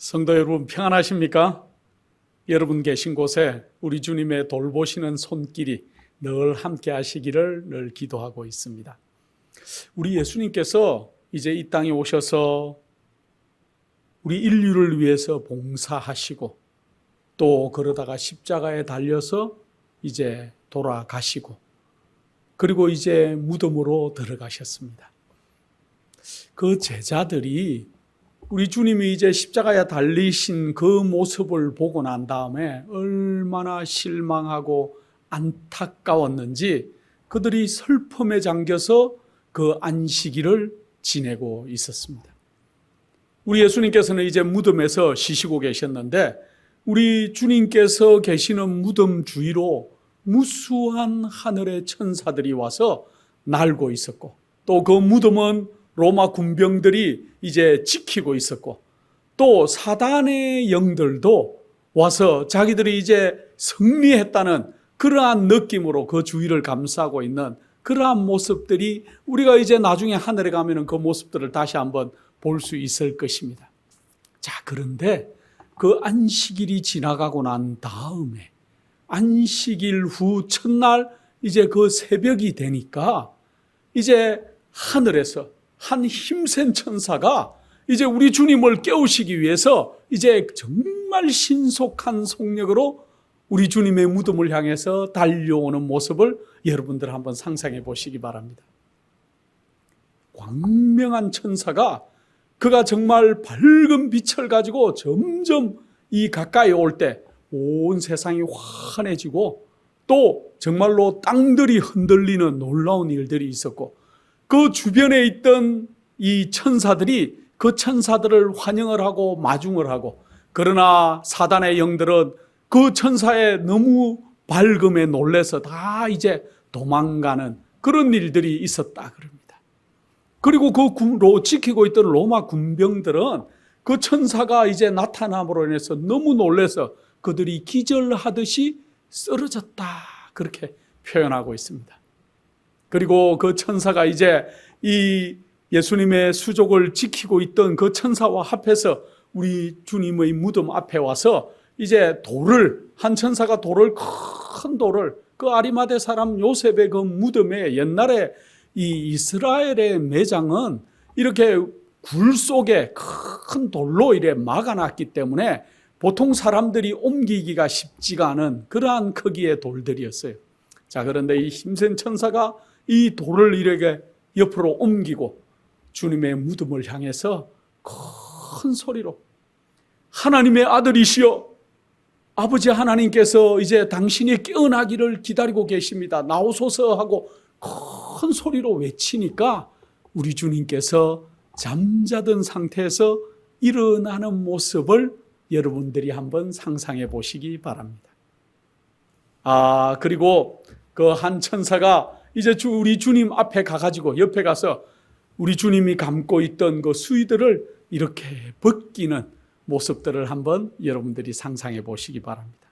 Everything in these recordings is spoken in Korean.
성도 여러분 평안하십니까? 여러분 계신 곳에 우리 주님의 돌보시는 손길이 늘 함께 하시기를 늘 기도하고 있습니다. 우리 예수님께서 이제 이 땅에 오셔서 우리 인류를 위해서 봉사하시고 또 그러다가 십자가에 달려서 이제 돌아가시고 그리고 이제 무덤으로 들어가셨습니다. 그 제자들이 우리 주님이 이제 십자가에 달리신 그 모습을 보고 난 다음에 얼마나 실망하고 안타까웠는지 그들이 슬픔에 잠겨서 그 안식일을 지내고 있었습니다. 우리 예수님께서는 이제 무덤에서 쉬시고 계셨는데 우리 주님께서 계시는 무덤 주위로 무수한 하늘의 천사들이 와서 날고 있었고 또 그 무덤은 로마 군병들이 이제 지키고 있었고 또 사단의 영들도 와서 자기들이 이제 승리했다는 그러한 느낌으로 그 주위를 감싸고 있는 그러한 모습들이 우리가 이제 나중에 하늘에 가면은 그 모습들을 다시 한번 볼 수 있을 것입니다. 자, 그런데 그 안식일이 지나가고 난 다음에 안식일 후 첫날 이제 그 새벽이 되니까 이제 하늘에서 한 힘센 천사가 이제 우리 주님을 깨우시기 위해서 이제 정말 신속한 속력으로 우리 주님의 무덤을 향해서 달려오는 모습을 여러분들 한번 상상해 보시기 바랍니다. 광명한 천사가 그가 정말 밝은 빛을 가지고 점점 이 가까이 올 때 온 세상이 환해지고 또 정말로 땅들이 흔들리는 놀라운 일들이 있었고 그 주변에 있던 이 천사들이 그 천사들을 환영을 하고 마중을 하고 그러나 사단의 영들은 그 천사의 너무 밝음에 놀라서 다 이제 도망가는 그런 일들이 있었다 그럽니다. 그리고 그 지키고 있던 로마 군병들은 그 천사가 이제 나타남으로 인해서 너무 놀라서 그들이 기절하듯이 쓰러졌다 그렇게 표현하고 있습니다. 그리고 그 천사가 이제 이 예수님의 수족을 지키고 있던 그 천사와 합해서 우리 주님의 무덤 앞에 와서 이제 한 천사가 큰 돌을 그 아리마대 사람 요셉의 그 무덤에 옛날에 이 이스라엘의 매장은 이렇게 굴 속에 큰 돌로 이래 막아놨기 때문에 보통 사람들이 옮기기가 쉽지가 않은 그러한 크기의 돌들이었어요. 자, 그런데 이 힘센 천사가 이 돌을 이렇게 옆으로 옮기고 주님의 무덤을 향해서 큰 소리로 하나님의 아들이시여 아버지 하나님께서 이제 당신이 깨어나기를 기다리고 계십니다. 나오소서 하고 큰 소리로 외치니까 우리 주님께서 잠자던 상태에서 일어나는 모습을 여러분들이 한번 상상해 보시기 바랍니다. 그리고 그 한 천사가 이제 우리 주님 앞에 가가지고 옆에 가서 우리 주님이 감고 있던 그 수의들을 이렇게 벗기는 모습들을 한번 여러분들이 상상해 보시기 바랍니다.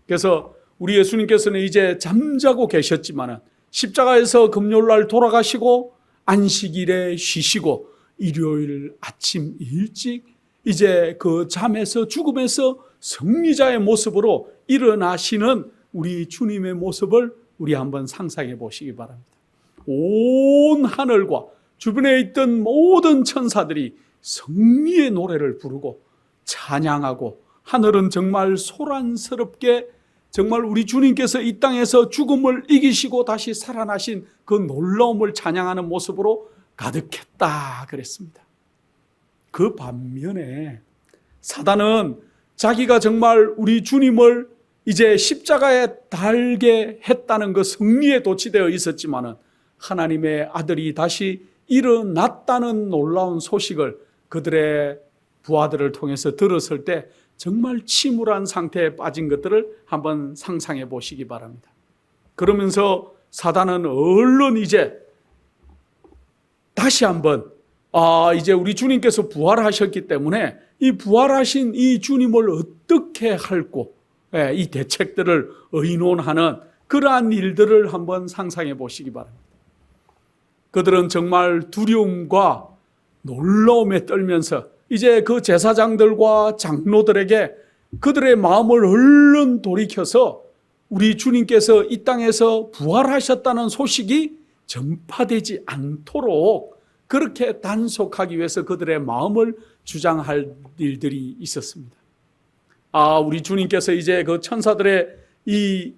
그래서 우리 예수님께서는 이제 잠자고 계셨지만은 십자가에서 금요일날 돌아가시고 안식일에 쉬시고 일요일 아침 일찍 이제 그 잠에서 죽음에서 승리자의 모습으로 일어나시는 우리 주님의 모습을 우리 한번 상상해 보시기 바랍니다. 온 하늘과 주변에 있던 모든 천사들이 승리의 노래를 부르고 찬양하고 하늘은 정말 소란스럽게 정말 우리 주님께서 이 땅에서 죽음을 이기시고 다시 살아나신 그 놀라움을 찬양하는 모습으로 가득했다 그랬습니다. 그 반면에 사단은 자기가 정말 우리 주님을 이제 십자가에 달게 했다는 그 승리에 도취되어 있었지만은 하나님의 아들이 다시 일어났다는 놀라운 소식을 그들의 부하들을 통해서 들었을 때 정말 침울한 상태에 빠진 것들을 한번 상상해 보시기 바랍니다. 그러면서 사단은 얼른 이제 다시 한번 이제 우리 주님께서 부활하셨기 때문에 이 부활하신 이 주님을 어떻게 할고 이 대책들을 의논하는 그러한 일들을 한번 상상해 보시기 바랍니다. 그들은 정말 두려움과 놀라움에 떨면서 이제 그 제사장들과 장로들에게 그들의 마음을 얼른 돌이켜서 우리 주님께서 이 땅에서 부활하셨다는 소식이 전파되지 않도록 그렇게 단속하기 위해서 그들의 마음을 주장할 일들이 있었습니다. 우리 주님께서 이제 그 천사들의 이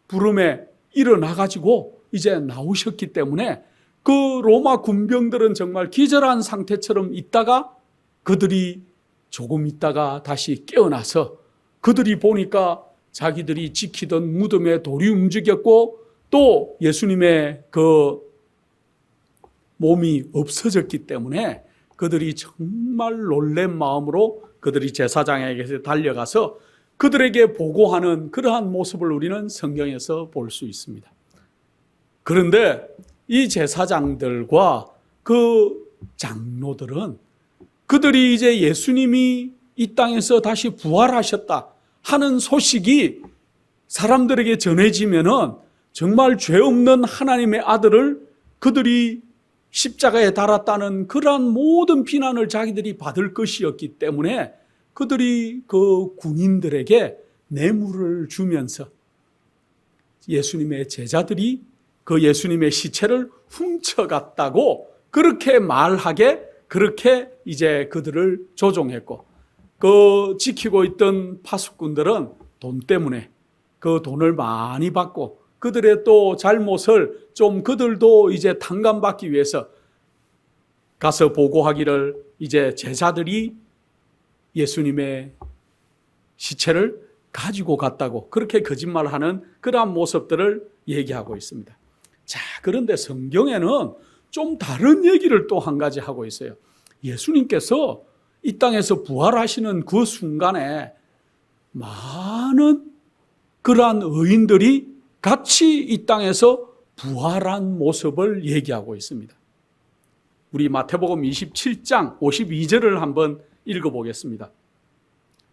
부름에 일어나가지고 이제 나오셨기 때문에 그 로마 군병들은 정말 기절한 상태처럼 있다가 그들이 조금 있다가 다시 깨어나서 그들이 보니까 자기들이 지키던 무덤에 돌이 움직였고 또 예수님의 그 몸이 없어졌기 때문에 그들이 정말 놀란 마음으로 그들이 제사장에게 달려가서 그들에게 보고하는 그러한 모습을 우리는 성경에서 볼 수 있습니다. 그런데 이 제사장들과 그 장로들은 그들이 이제 예수님이 이 땅에서 다시 부활하셨다 하는 소식이 사람들에게 전해지면은 정말 죄 없는 하나님의 아들을 그들이 십자가에 달았다는 그러한 모든 비난을 자기들이 받을 것이었기 때문에 그들이 그 군인들에게 뇌물을 주면서 예수님의 제자들이 그 예수님의 시체를 훔쳐갔다고 그렇게 말하게 그렇게 이제 그들을 조종했고 그 지키고 있던 파수꾼들은 돈 때문에 그 돈을 많이 받고 그들의 또 잘못을 좀 그들도 이제 탕감받기 위해서 가서 보고하기를 이제 제자들이 예수님의 시체를 가지고 갔다고 그렇게 거짓말하는 그러한 모습들을 얘기하고 있습니다. 자, 그런데 성경에는 좀 다른 얘기를 또 한 가지 하고 있어요. 예수님께서 이 땅에서 부활하시는 그 순간에 많은 그러한 의인들이 같이 이 땅에서 부활한 모습을 얘기하고 있습니다. 우리 마태복음 27장 52절을 한번 읽어보겠습니다.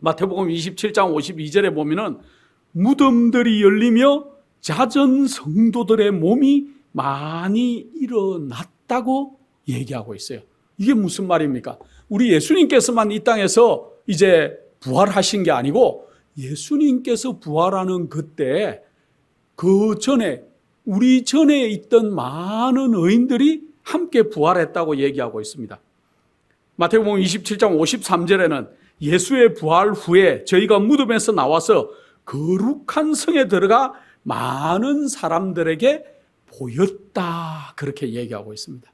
마태복음 27장 52절에 보면은 무덤들이 열리며 잦은 성도들의 몸이 많이 일어났다고 얘기하고 있어요. 이게 무슨 말입니까? 우리 예수님께서만 이 땅에서 이제 부활하신 게 아니고 예수님께서 부활하는 그때 그 전에 우리 전에 있던 많은 의인들이 함께 부활했다고 얘기하고 있습니다. 마태복음 27장 53절에는 예수의 부활 후에 저희가 무덤에서 나와서 거룩한 성에 들어가 많은 사람들에게 보였다 그렇게 얘기하고 있습니다.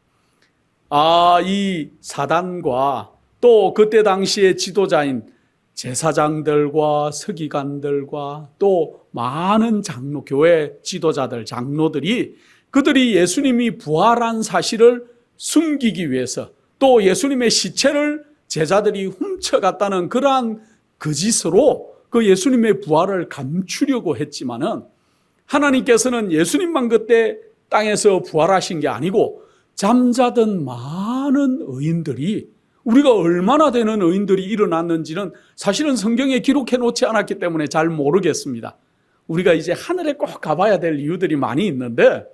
이 사단과 또 그때 당시의 지도자인 제사장들과 서기관들과 또 많은 장로, 교회 지도자들, 장로들이 그들이 예수님이 부활한 사실을 숨기기 위해서 또 예수님의 시체를 제자들이 훔쳐갔다는 그러한 거짓으로 그 예수님의 부활을 감추려고 했지만은 하나님께서는 예수님만 그때 땅에서 부활하신 게 아니고 잠자던 많은 의인들이 우리가 얼마나 되는 의인들이 일어났는지는 사실은 성경에 기록해 놓지 않았기 때문에 잘 모르겠습니다. 우리가 이제 하늘에 꼭 가봐야 될 이유들이 많이 있는데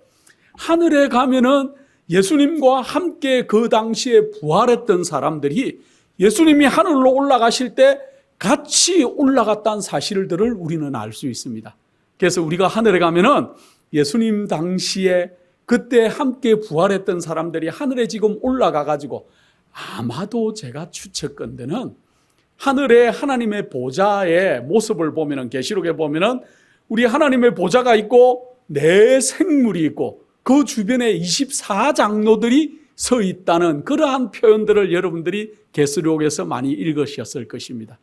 하늘에 가면은 예수님과 함께 그 당시에 부활했던 사람들이 예수님이 하늘로 올라가실 때 같이 올라갔다는 사실들을 우리는 알 수 있습니다. 그래서 우리가 하늘에 가면은 예수님 당시에 그때 함께 부활했던 사람들이 하늘에 지금 올라가 가지고 아마도 제가 추측컨대는 하늘에 하나님의 보좌의 모습을 보면은 계시록에 보면은 우리 하나님의 보좌가 있고 네 생물이 있고 그 주변에 24장로들이 서 있다는 그러한 표현들을 여러분들이 계시록에서 많이 읽으셨을 것입니다.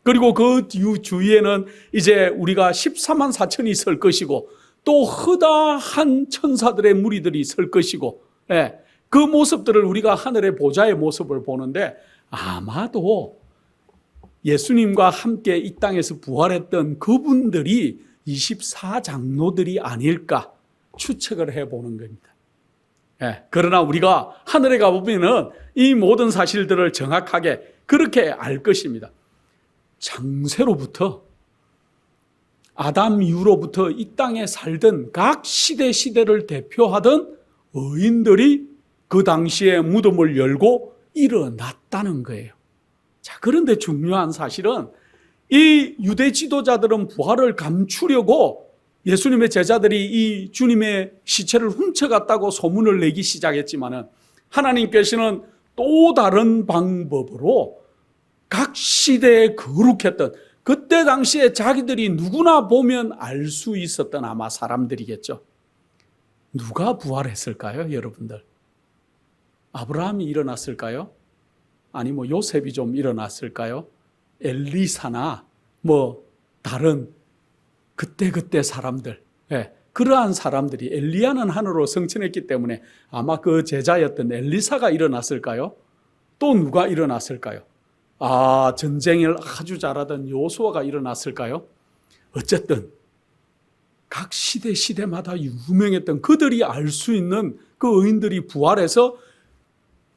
그리고 그 주위에는 이제 우리가 14만 4천이 설 것이고 또 허다한 천사들의 무리들이 설 것이고 그 모습들을 우리가 하늘의 보좌의 모습을 보는데 아마도 예수님과 함께 이 땅에서 부활했던 그분들이 24장로들이 아닐까 추측을 해보는 겁니다. 그러나 우리가 하늘에 가보면 이 모든 사실들을 정확하게 그렇게 알 것입니다. 창세로부터 아담 이후로부터 이 땅에 살던 각 시대를 대표하던 의인들이 그 당시에 무덤을 열고 일어났다는 거예요. 자, 그런데 중요한 사실은 이 유대 지도자들은 부활을 감추려고 예수님의 제자들이 이 주님의 시체를 훔쳐갔다고 소문을 내기 시작했지만은 하나님께서는 또 다른 방법으로 각 시대에 거룩했던, 그때 당시에 자기들이 누구나 보면 알 수 있었던 아마 사람들이겠죠. 누가 부활했을까요, 여러분들? 아브라함이 일어났을까요? 아니 요셉이 좀 일어났을까요? 엘리사나 다른 그때 사람들, 그러한 사람들이, 엘리야는 하늘로 승천했기 때문에 아마 그 제자였던 엘리사가 일어났을까요? 또 누가 일어났을까요? 전쟁을 아주 잘하던 요수아가 일어났을까요? 어쨌든 각 시대마다 유명했던 그들이 알 수 있는 그 의인들이 부활해서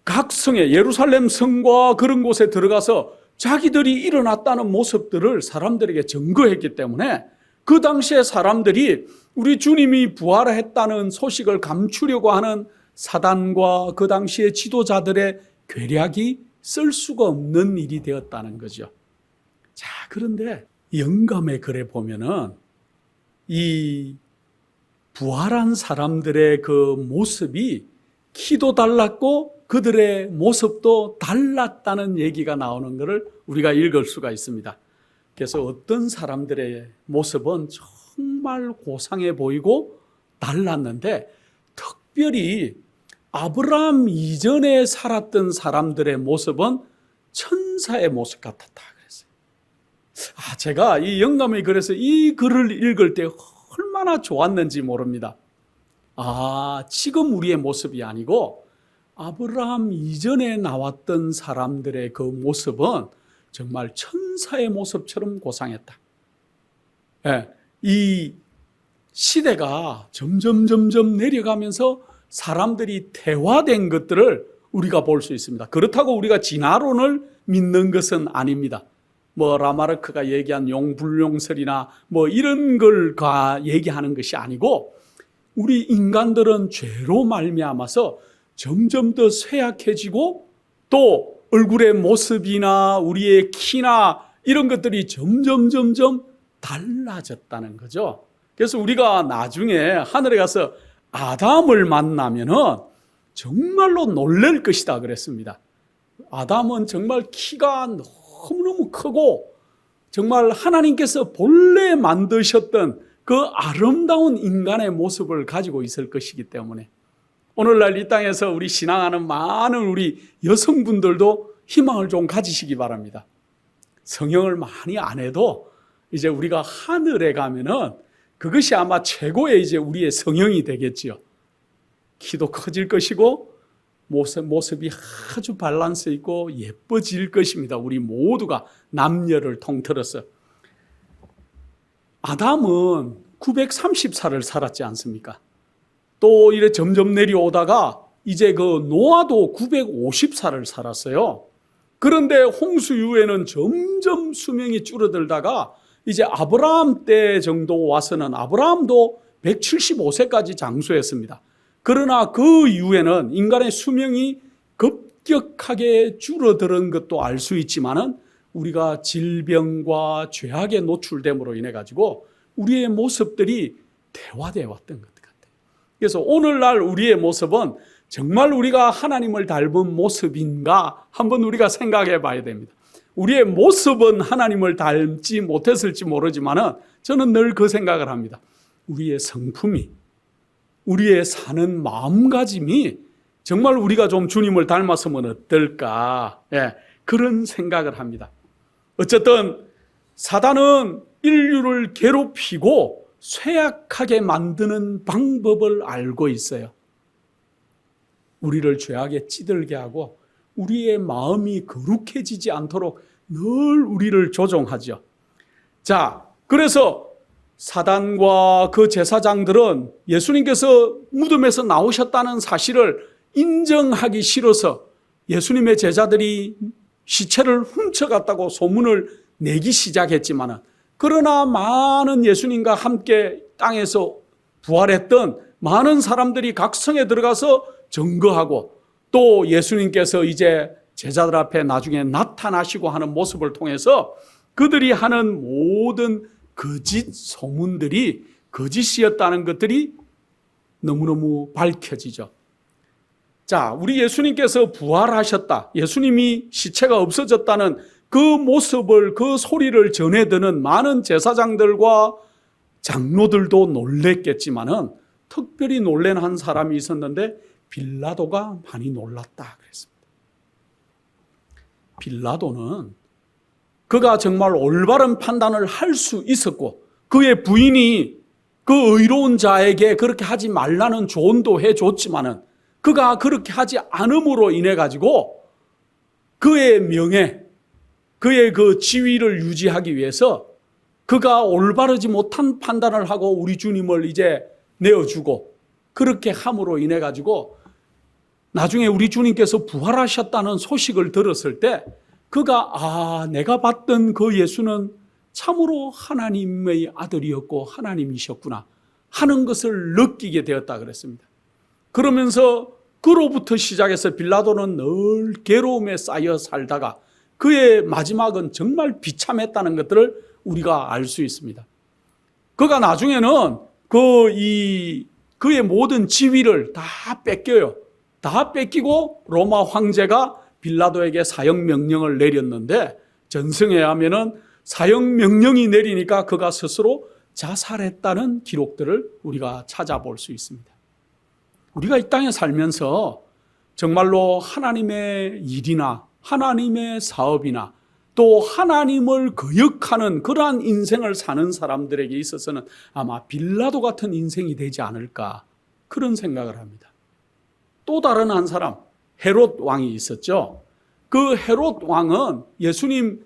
각 성에, 예루살렘 성과 그런 곳에 들어가서 자기들이 일어났다는 모습들을 사람들에게 증거했기 때문에 그 당시에 사람들이 우리 주님이 부활했다는 소식을 감추려고 하는 사단과 그 당시의 지도자들의 괴략이 쓸 수가 없는 일이 되었다는 거죠. 자, 그런데 영감의 글에 보면은 이 부활한 사람들의 그 모습이 키도 달랐고 그들의 모습도 달랐다는 얘기가 나오는 것을 우리가 읽을 수가 있습니다. 그래서 어떤 사람들의 모습은 정말 고상해 보이고 달랐는데, 특별히 아브라함 이전에 살았던 사람들의 모습은 천사의 모습 같았다 그랬어요. 제가 이 영감의 글에서 이 글을 읽을 때 얼마나 좋았는지 모릅니다. 지금 우리의 모습이 아니고 아브라함 이전에 나왔던 사람들의 그 모습은 정말 천사의 모습처럼 고상했다. 이 시대가 점점 내려가면서 사람들이 태화된 것들을 우리가 볼 수 있습니다. 그렇다고 우리가 진화론을 믿는 것은 아닙니다. 라마르크가 얘기한 용불용설이나 이런 걸 얘기하는 것이 아니고, 우리 인간들은 죄로 말미암아서 점점 더 쇠약해지고 또 얼굴의 모습이나 우리의 키나 이런 것들이 점점 달라졌다는 거죠. 그래서 우리가 나중에 하늘에 가서 아담을 만나면은 정말로 놀랄 것이다 그랬습니다. 아담은 정말 키가 너무너무 크고 정말 하나님께서 본래 만드셨던 그 아름다운 인간의 모습을 가지고 있을 것이기 때문에 오늘날 이 땅에서 우리 신앙하는 많은 우리 여성분들도 희망을 좀 가지시기 바랍니다. 성형을 많이 안 해도 이제 우리가 하늘에 가면은 그것이 아마 최고의 이제 우리의 성형이 되겠지요. 키도 커질 것이고 모습이 아주 밸런스 있고 예뻐질 것입니다. 우리 모두가 남녀를 통틀어서. 아담은 930살을 살았지 않습니까? 또 이래 점점 내려오다가 이제 그 노아도 950살을 살았어요. 그런데 홍수 이후에는 점점 수명이 줄어들다가 이제 아브라함 때 정도 와서는 아브라함도 175세까지 장수했습니다. 그러나 그 이후에는 인간의 수명이 급격하게 줄어드는 것도 알 수 있지만은 우리가 질병과 죄악에 노출됨으로 인해 가지고 우리의 모습들이 퇴화되어 왔던 것 같아요. 그래서 오늘날 우리의 모습은 정말 우리가 하나님을 닮은 모습인가 한번 우리가 생각해 봐야 됩니다. 우리의 모습은 하나님을 닮지 못했을지 모르지만은 저는 늘 그 생각을 합니다. 우리의 성품이, 우리의 사는 마음가짐이 정말 우리가 좀 주님을 닮았으면 어떨까, 그런 생각을 합니다. 어쨌든 사단은 인류를 괴롭히고 쇠약하게 만드는 방법을 알고 있어요. 우리를 죄악에 찌들게 하고 우리의 마음이 거룩해지지 않도록 늘 우리를 조종하죠. 자, 그래서 사단과 그 제사장들은 예수님께서 무덤에서 나오셨다는 사실을 인정하기 싫어서 예수님의 제자들이 시체를 훔쳐갔다고 소문을 내기 시작했지만은, 그러나 많은 예수님과 함께 땅에서 부활했던 많은 사람들이 각 성에 들어가서 증거하고 또 예수님께서 이제 제자들 앞에 나중에 나타나시고 하는 모습을 통해서 그들이 하는 모든 거짓 소문들이 거짓이었다는 것들이 너무너무 밝혀지죠. 자, 우리 예수님께서 부활하셨다, 예수님이 시체가 없어졌다는 그 모습을, 그 소리를 전해 듣는 많은 제사장들과 장로들도 놀랬겠지만은 특별히 놀란 한 사람이 있었는데 빌라도가 많이 놀랐다 그랬습니다. 빌라도는 그가 정말 올바른 판단을 할 수 있었고 그의 부인이 그 의로운 자에게 그렇게 하지 말라는 조언도 해줬지만은 그가 그렇게 하지 않음으로 인해 가지고 그의 명예, 그의 그 지위를 유지하기 위해서 그가 올바르지 못한 판단을 하고 우리 주님을 이제 내어주고 그렇게 함으로 인해 가지고 나중에 우리 주님께서 부활하셨다는 소식을 들었을 때 그가 내가 봤던 그 예수는 참으로 하나님의 아들이었고 하나님이셨구나 하는 것을 느끼게 되었다 그랬습니다. 그러면서 그로부터 시작해서 빌라도는 늘 괴로움에 쌓여 살다가 그의 마지막은 정말 비참했다는 것들을 우리가 알 수 있습니다. 그가 나중에는 그의 모든 지위를 다 뺏겨요. 다 뺏기고 로마 황제가 빌라도에게 사형 명령을 내렸는데 전승에 하면은 사형 명령이 내리니까 그가 스스로 자살했다는 기록들을 우리가 찾아볼 수 있습니다. 우리가 이 땅에 살면서 정말로 하나님의 일이나 하나님의 사업이나 또 하나님을 거역하는 그러한 인생을 사는 사람들에게 있어서는 아마 빌라도 같은 인생이 되지 않을까 그런 생각을 합니다. 또 다른 한 사람 헤롯 왕이 있었죠. 그 헤롯 왕은 예수님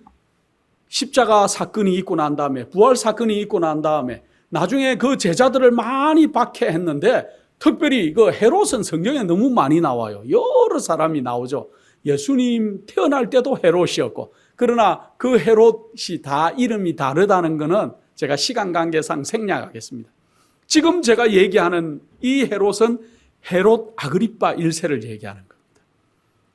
십자가 사건이 있고 난 다음에 부활 사건이 있고 난 다음에 나중에 그 제자들을 많이 박해했는데 특별히 그 헤롯은 성경에 너무 많이 나와요. 여러 사람이 나오죠. 예수님 태어날 때도 헤롯이었고 그러나 그 헤롯이 다 이름이 다르다는 것은 제가 시간 관계상 생략하겠습니다. 지금 제가 얘기하는 이 헤롯은 헤롯 아그리파 1세를 얘기하는 겁니다.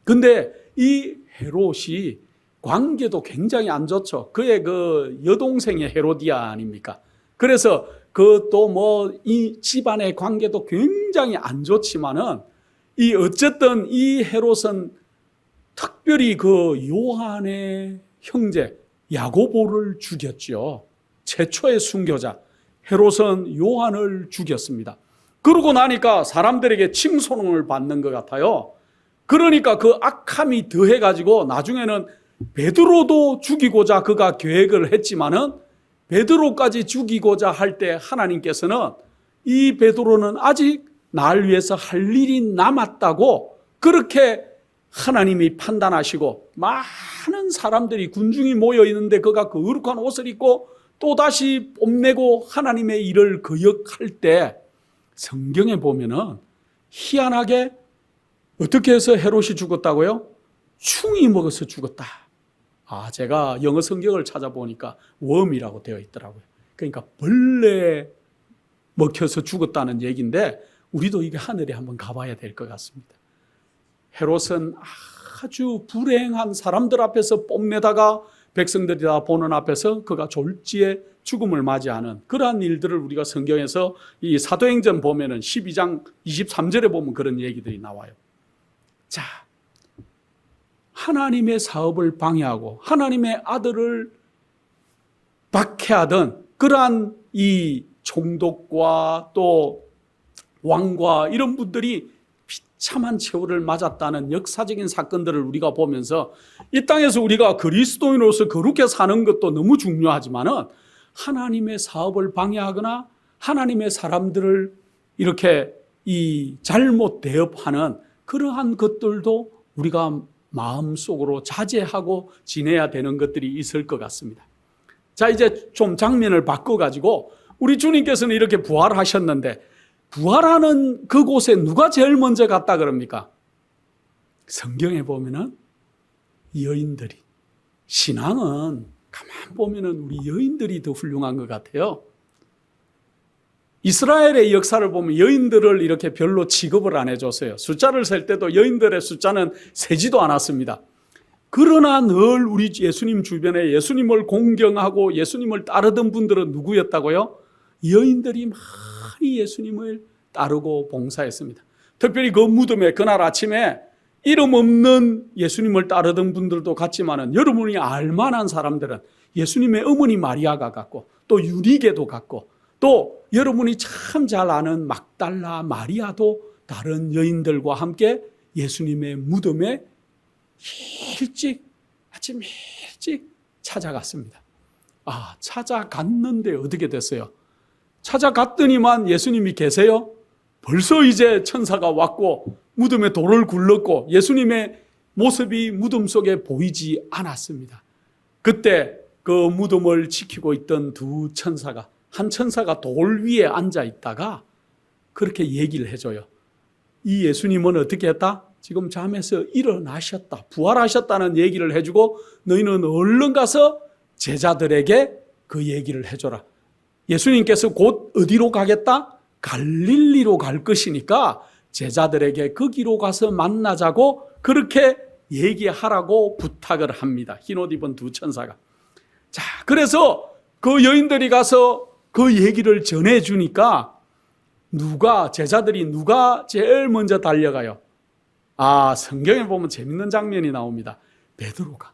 근데 이 헤롯이 관계도 굉장히 안 좋죠. 그의 그 여동생이 헤로디아 아닙니까? 그래서 그것도 이 집안의 관계도 굉장히 안 좋지만은 어쨌든 이 헤롯은 특별히 그 요한의 형제 야고보를 죽였죠. 최초의 순교자 헤롯은 요한을 죽였습니다. 그러고 나니까 사람들에게 칭송을 받는 것 같아요. 그러니까 그 악함이 더해가지고 나중에는 베드로도 죽이고자 그가 계획을 했지만은 베드로까지 죽이고자 할 때 하나님께서는 이 베드로는 아직 날 위해서 할 일이 남았다고 그렇게 하나님이 판단하시고 많은 사람들이 군중이 모여 있는데 그가 거룩한 옷을 입고 또다시 뽐내고 하나님의 일을 거역할 때 성경에 보면은 희한하게 어떻게 해서 헤롯이 죽었다고요? 충이 먹어서 죽었다. 제가 영어 성경을 찾아보니까 웜이라고 되어 있더라고요. 그러니까 벌레 먹혀서 죽었다는 얘기인데 우리도 이게 하늘에 한번 가봐야 될 것 같습니다. 헤롯은 아주 불행한 사람들 앞에서 뽐내다가 백성들이 다 보는 앞에서 그가 졸지에 죽음을 맞이하는 그러한 일들을 우리가 성경에서 이 사도행전 보면은 12장 23절에 보면 그런 얘기들이 나와요. 자, 하나님의 사업을 방해하고 하나님의 아들을 박해하던 그러한 이 총독과 또 왕과 이런 분들이 비참한 최후를 맞았다는 역사적인 사건들을 우리가 보면서 이 땅에서 우리가 그리스도인으로서 거룩하게 사는 것도 너무 중요하지만은 하나님의 사업을 방해하거나 하나님의 사람들을 이렇게 이 잘못 대업하는 그러한 것들도 우리가 마음속으로 자제하고 지내야 되는 것들이 있을 것 같습니다. 자, 이제 좀 장면을 바꿔가지고 우리 주님께서는 이렇게 부활하셨는데 부활하는 그곳에 누가 제일 먼저 갔다 그럽니까? 성경에 보면은 여인들이. 신앙은 가만 보면은 우리 여인들이 더 훌륭한 것 같아요. 이스라엘의 역사를 보면 여인들을 이렇게 별로 취급을 안 해줬어요. 숫자를 셀 때도 여인들의 숫자는 세지도 않았습니다. 그러나 늘 우리 예수님 주변에 예수님을 공경하고 예수님을 따르던 분들은 누구였다고요? 여인들이 많이 예수님을 따르고 봉사했습니다. 특별히 그 무덤에 그날 아침에 이름 없는 예수님을 따르던 분들도 갔지만은 여러분이 알만한 사람들은 예수님의 어머니 마리아가 갔고 또 유리게도 갔고 또 여러분이 참 잘 아는 막달라 마리아도 다른 여인들과 함께 예수님의 무덤에 아침 일찍 찾아갔습니다. 찾아갔는데 어떻게 됐어요? 찾아갔더니만 예수님이 계세요? 벌써 이제 천사가 왔고 무덤에 돌을 굴렀고 예수님의 모습이 무덤 속에 보이지 않았습니다. 그때 그 무덤을 지키고 있던 두 천사가, 한 천사가 돌 위에 앉아 있다가 그렇게 얘기를 해줘요. 이 예수님은 어떻게 했다? 지금 잠에서 일어나셨다, 부활하셨다는 얘기를 해주고 너희는 얼른 가서 제자들에게 그 얘기를 해줘라. 예수님께서 곧 어디로 가겠다? 갈릴리로 갈 것이니까 제자들에게 거기로 가서 만나자고 그렇게 얘기하라고 부탁을 합니다. 흰옷 입은 두 천사가. 자, 그래서 그 여인들이 가서 그 얘기를 전해주니까 제자들이 누가 제일 먼저 달려가요? 성경에 보면 재밌는 장면이 나옵니다. 베드로가.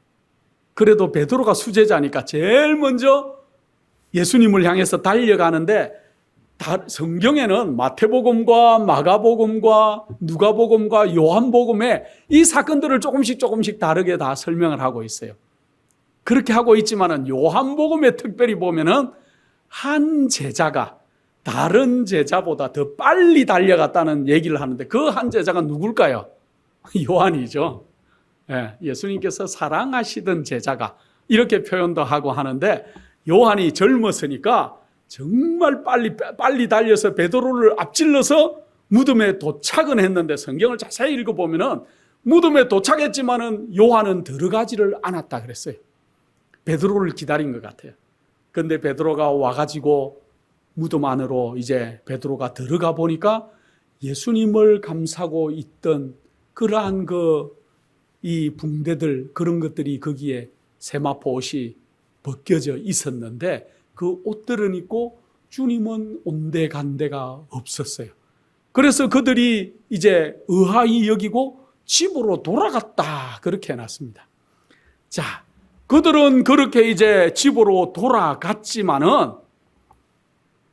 그래도 베드로가 수제자니까 제일 먼저 예수님을 향해서 달려가는데 성경에는 마태복음과 마가복음과 누가복음과 요한복음에 이 사건들을 조금씩 다르게 다 설명을 하고 있어요. 그렇게 하고 있지만은 요한복음에 특별히 보면은 한 제자가 다른 제자보다 더 빨리 달려갔다는 얘기를 하는데 그 한 제자가 누굴까요? 요한이죠. 예수님께서 사랑하시던 제자가 이렇게 표현도 하고 하는데 요한이 젊었으니까 정말 빨리 달려서 베드로를 앞질러서 무덤에 도착은 했는데 성경을 자세히 읽어보면은 무덤에 도착했지만은 요한은 들어가지를 않았다 그랬어요. 베드로를 기다린 것 같아요. 그런데 베드로가 와가지고 무덤 안으로 이제 베드로가 들어가 보니까 예수님을 감싸고 있던 그러한 이 붕대들 그런 것들이 거기에 세마포 옷이 벗겨져 있었는데 그 옷들은 있고 주님은 온데간데가 없었어요. 그래서 그들이 이제 의아히 여기고 집으로 돌아갔다 그렇게 해놨습니다. 자, 그들은 그렇게 이제 집으로 돌아갔지만은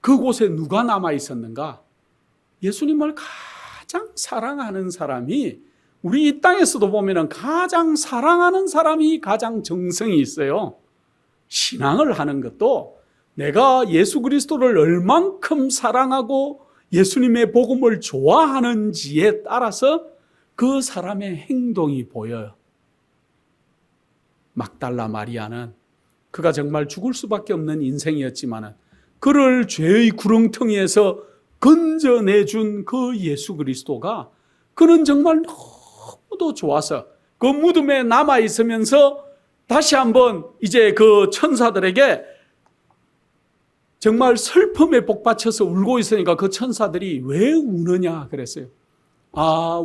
그곳에 누가 남아 있었는가? 예수님을 가장 사랑하는 사람이 우리 이 땅에서도 보면은 가장 사랑하는 사람이 가장 정성이 있어요. 신앙을 하는 것도 내가 예수 그리스도를 얼만큼 사랑하고 예수님의 복음을 좋아하는지에 따라서 그 사람의 행동이 보여요. 막달라 마리아는 그가 정말 죽을 수밖에 없는 인생이었지만 그를 죄의 구렁텅이에서 건져내준 그 예수 그리스도가 그는 정말 너무도 좋아서 그 무덤에 남아있으면서 다시 한번 이제 그 천사들에게 정말 슬픔에 복받쳐서 울고 있으니까 그 천사들이 왜 우느냐 그랬어요.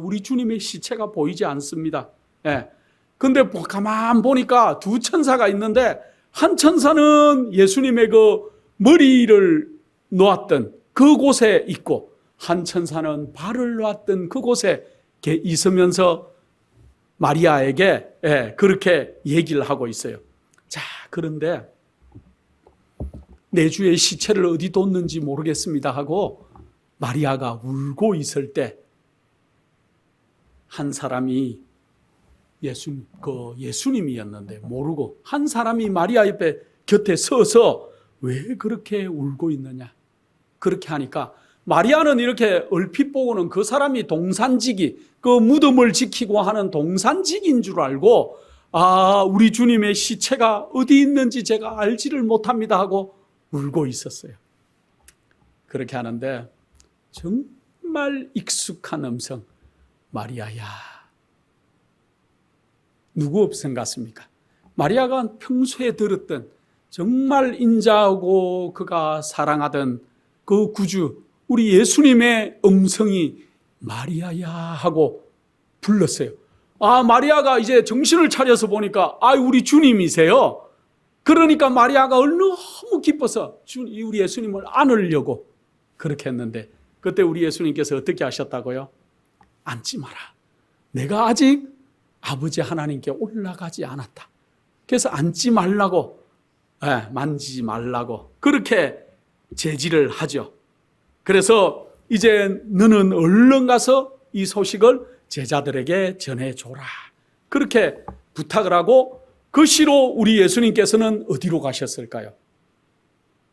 우리 주님의 시체가 보이지 않습니다. 근데 가만 보니까 두 천사가 있는데 한 천사는 예수님의 그 머리를 놓았던 그곳에 있고 한 천사는 발을 놓았던 그곳에 있으면서 마리아에게 그렇게 얘기를 하고 있어요. 자, 그런데 내 주의 시체를 어디 뒀는지 모르겠습니다 하고 마리아가 울고 있을 때 한 사람이 예수님이었는데 모르고 한 사람이 마리아 옆에 곁에 서서 왜 그렇게 울고 있느냐 그렇게 하니까 마리아는 이렇게 얼핏 보고는 그 사람이 동산지기 그 무덤을 지키고 하는 동산직인 줄 알고 우리 주님의 시체가 어디 있는지 제가 알지를 못합니다 하고 울고 있었어요. 그렇게 하는데 정말 익숙한 음성, 마리아야. 누구 없음 같습니까? 마리아가 평소에 들었던 정말 인자하고 그가 사랑하던 그 구주 우리 예수님의 음성이 마리아야 하고 불렀어요. 마리아가 이제 정신을 차려서 보니까 우리 주님이세요. 그러니까 마리아가 너무 기뻐서 우리 예수님을 안으려고 그렇게 했는데, 그때 우리 예수님께서 어떻게 하셨다고요? 앉지 마라. 내가 아직 아버지 하나님께 올라가지 않았다. 그래서 앉지 말라고, 만지지 말라고 그렇게 제지를 하죠. 그래서 이제 너는 얼른 가서 이 소식을 제자들에게 전해줘라. 그렇게 부탁을 하고, 그 시로 우리 예수님께서는 어디로 가셨을까요?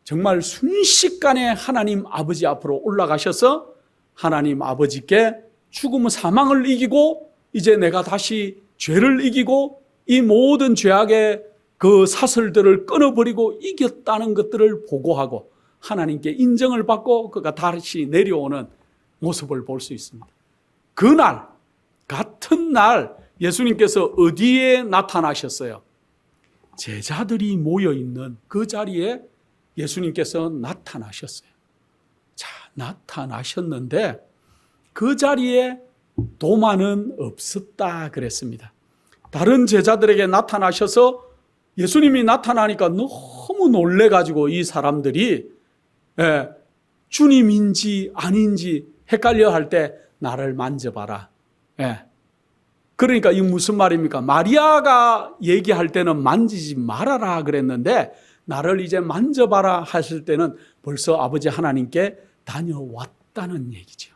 정말 순식간에 하나님 아버지 앞으로 올라가셔서 하나님 아버지께 죽음의 사망을 이기고, 이제 내가 다시 죄를 이기고 이 모든 죄악의 그 사슬들을 끊어버리고 이겼다는 것들을 보고하고 하나님께 인정을 받고 그가 다시 내려오는 모습을 볼 수 있습니다. 그날, 같은 날 예수님께서 어디에 나타나셨어요? 제자들이 모여있는 그 자리에 예수님께서 나타나셨어요. 자, 나타나셨는데 그 자리에 도마는 없었다 그랬습니다. 다른 제자들에게 나타나셔서 예수님이 나타나니까 너무 놀래가지고 이 사람들이 주님인지 아닌지 헷갈려 할 때 나를 만져봐라. 그러니까 이게 무슨 말입니까? 마리아가 얘기할 때는 만지지 말아라 그랬는데 나를 이제 만져봐라 하실 때는 벌써 아버지 하나님께 다녀왔다는 얘기죠.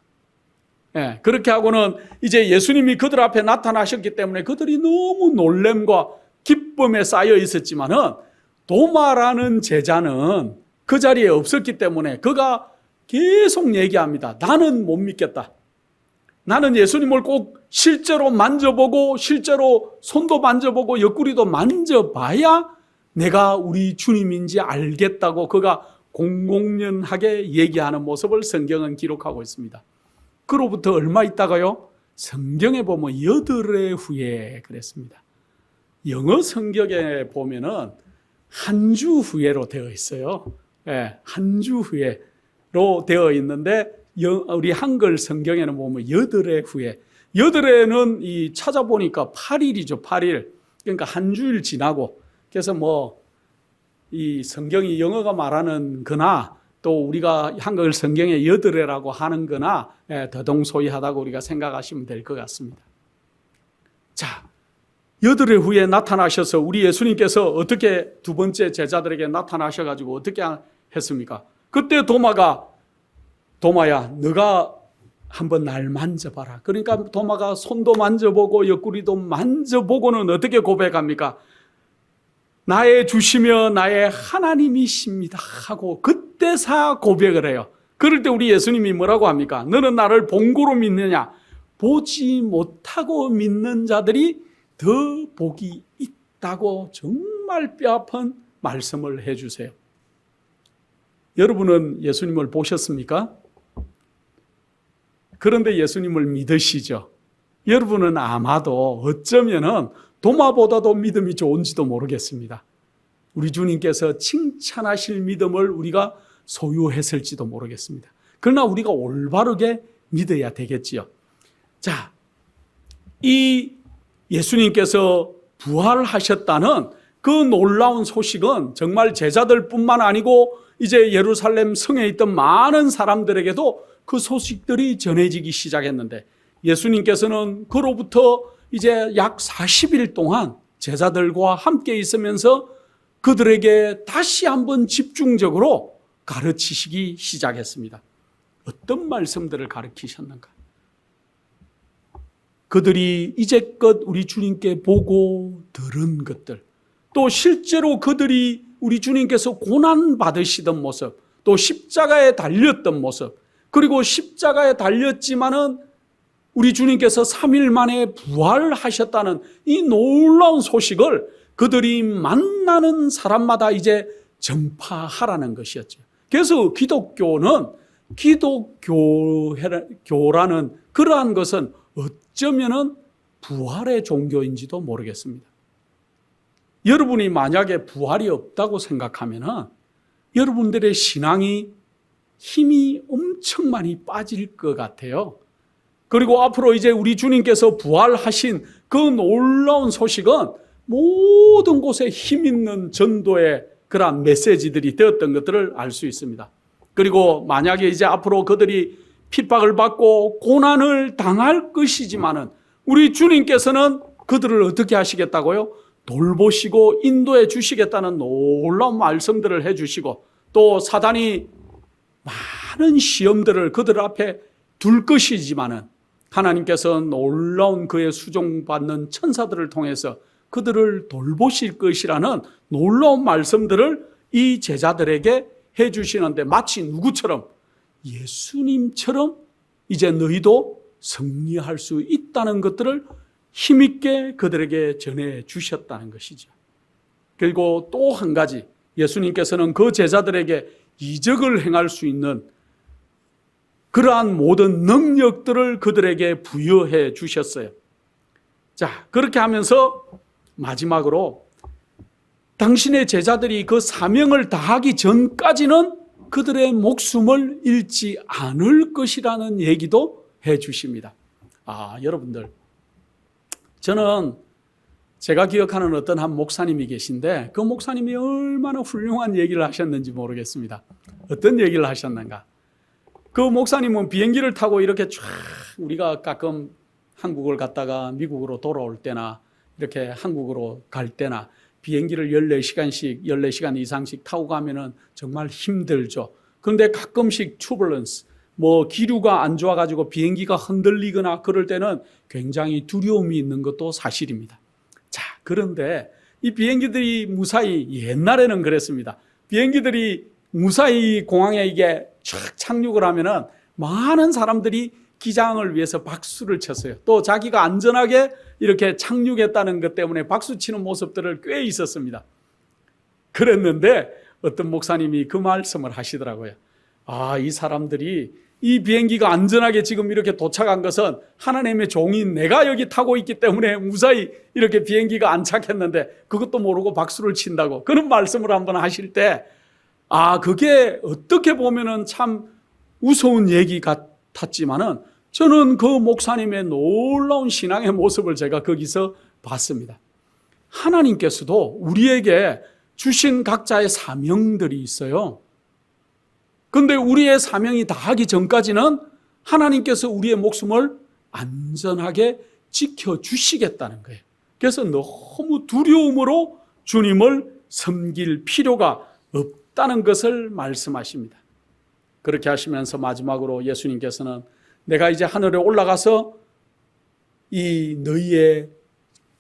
그렇게 하고는 이제 예수님이 그들 앞에 나타나셨기 때문에 그들이 너무 놀램과 기쁨에 쌓여 있었지만은 도마라는 제자는 그 자리에 없었기 때문에 그가 계속 얘기합니다. 나는 못 믿겠다. 나는 예수님을 꼭 실제로 만져보고 실제로 손도 만져보고 옆구리도 만져봐야 내가 우리 주님인지 알겠다고 그가 공공연하게 얘기하는 모습을 성경은 기록하고 있습니다. 그로부터 얼마 있다가요, 성경에 보면 8해 후에 그랬습니다. 영어 성경에 보면은 한 주 후에로 되어 있어요. 한 주 후에로 되어 있는데 우리 한글 성경에는 보면 8해 후에, 8해는 이 찾아보니까 8일이죠. 8일. 그러니까 한 주일 지나고, 그래서 이 성경이 영어가 말하는 거나 또 우리가 한글 성경에 8해라고 하는 거나 대동소이하다고 우리가 생각하시면 될 것 같습니다. 자, 8해 후에 나타나셔서 우리 예수님께서 어떻게 두 번째 제자들에게 나타나셔가지고 어떻게 했습니까? 그때 도마야, 너가 한번 날 만져봐라. 그러니까 도마가 손도 만져보고 옆구리도 만져보고는 어떻게 고백합니까? 나의 주시며 나의 하나님이십니다 하고 그때사 고백을 해요. 그럴 때 우리 예수님이 뭐라고 합니까? 너는 나를 본고로 믿느냐? 보지 못하고 믿는 자들이 더 복이 있다고 정말 뼈아픈 말씀을 해주세요. 여러분은 예수님을 보셨습니까? 그런데 예수님을 믿으시죠? 여러분은 아마도 어쩌면은 도마보다도 믿음이 좋은지도 모르겠습니다. 우리 주님께서 칭찬하실 믿음을 우리가 소유했을지도 모르겠습니다. 그러나 우리가 올바르게 믿어야 되겠지요. 자, 이 예수님께서 부활하셨다는 그 놀라운 소식은 정말 제자들뿐만 아니고 이제 예루살렘 성에 있던 많은 사람들에게도 그 소식들이 전해지기 시작했는데, 예수님께서는 그로부터 이제 약 40일 동안 제자들과 함께 있으면서 그들에게 다시 한번 집중적으로 가르치시기 시작했습니다. 어떤 말씀들을 가르치셨는가? 그들이 이제껏 우리 주님께 보고 들은 것들, 또 실제로 그들이 우리 주님께서 고난받으시던 모습, 또 십자가에 달렸던 모습, 그리고 십자가에 달렸지만은 우리 주님께서 3일 만에 부활하셨다는 이 놀라운 소식을 그들이 만나는 사람마다 이제 전파하라는 것이었죠. 그래서 기독교라는 그러한 것은 어쩌면은 부활의 종교인지도 모르겠습니다. 여러분이 만약에 부활이 없다고 생각하면은 여러분들의 신앙이 힘이 엄청 많이 빠질 것 같아요. 그리고 앞으로 이제 우리 주님께서 부활하신 그 놀라운 소식은 모든 곳에 힘 있는 전도의 그러한 메시지들이 되었던 것들을 알 수 있습니다. 그리고 만약에 이제 앞으로 그들이 핍박을 받고 고난을 당할 것이지만은 우리 주님께서는 그들을 어떻게 하시겠다고요? 돌보시고 인도해 주시겠다는 놀라운 말씀들을 해주시고, 또 사단이 많은 시험들을 그들 앞에 둘 것이지만은 하나님께서 놀라운 그의 수종받는 천사들을 통해서 그들을 돌보실 것이라는 놀라운 말씀들을 이 제자들에게 해주시는데, 마치 누구처럼? 예수님처럼 이제 너희도 승리할 수 있다는 것들을 힘있게 그들에게 전해 주셨다는 것이죠. 그리고 또 한 가지, 예수님께서는 그 제자들에게 이적을 행할 수 있는 그러한 모든 능력들을 그들에게 부여해 주셨어요. 자, 그렇게 하면서 마지막으로 당신의 제자들이 그 사명을 다하기 전까지는 그들의 목숨을 잃지 않을 것이라는 얘기도 해 주십니다. 여러분들, 저는 제가 기억하는 어떤 한 목사님이 계신데, 그 목사님이 얼마나 훌륭한 얘기를 하셨는지 모르겠습니다. 어떤 얘기를 하셨는가? 그 목사님은 비행기를 타고 이렇게 쫙, 우리가 가끔 한국을 갔다가 미국으로 돌아올 때나 이렇게 한국으로 갈 때나 비행기를 14시간 이상씩 타고 가면은 정말 힘들죠. 그런데 가끔씩 투블런스, 기류가 안 좋아가지고 비행기가 흔들리거나 그럴 때는 굉장히 두려움이 있는 것도 사실입니다. 자, 그런데 이 비행기들이 무사히, 옛날에는 그랬습니다. 비행기들이 무사히 공항에 이게 쫙 착륙을 하면은 많은 사람들이 기장을 위해서 박수를 쳤어요. 또 자기가 안전하게 이렇게 착륙했다는 것 때문에 박수 치는 모습들을 꽤 있었습니다. 그랬는데 어떤 목사님이 그 말씀을 하시더라고요. 이 사람들이 이 비행기가 안전하게 지금 이렇게 도착한 것은 하나님의 종인 내가 여기 타고 있기 때문에 무사히 이렇게 비행기가 안착했는데 그것도 모르고 박수를 친다고, 그런 말씀을 한번 하실 때, 그게 어떻게 보면은 참 우스운 얘기 같았지만은 저는 그 목사님의 놀라운 신앙의 모습을 제가 거기서 봤습니다. 하나님께서도 우리에게 주신 각자의 사명들이 있어요. 그런데 우리의 사명이 다하기 전까지는 하나님께서 우리의 목숨을 안전하게 지켜주시겠다는 거예요. 그래서 너무 두려움으로 주님을 섬길 필요가 없다는 것을 말씀하십니다. 그렇게 하시면서 마지막으로 예수님께서는 내가 이제 하늘에 올라가서 이 너희의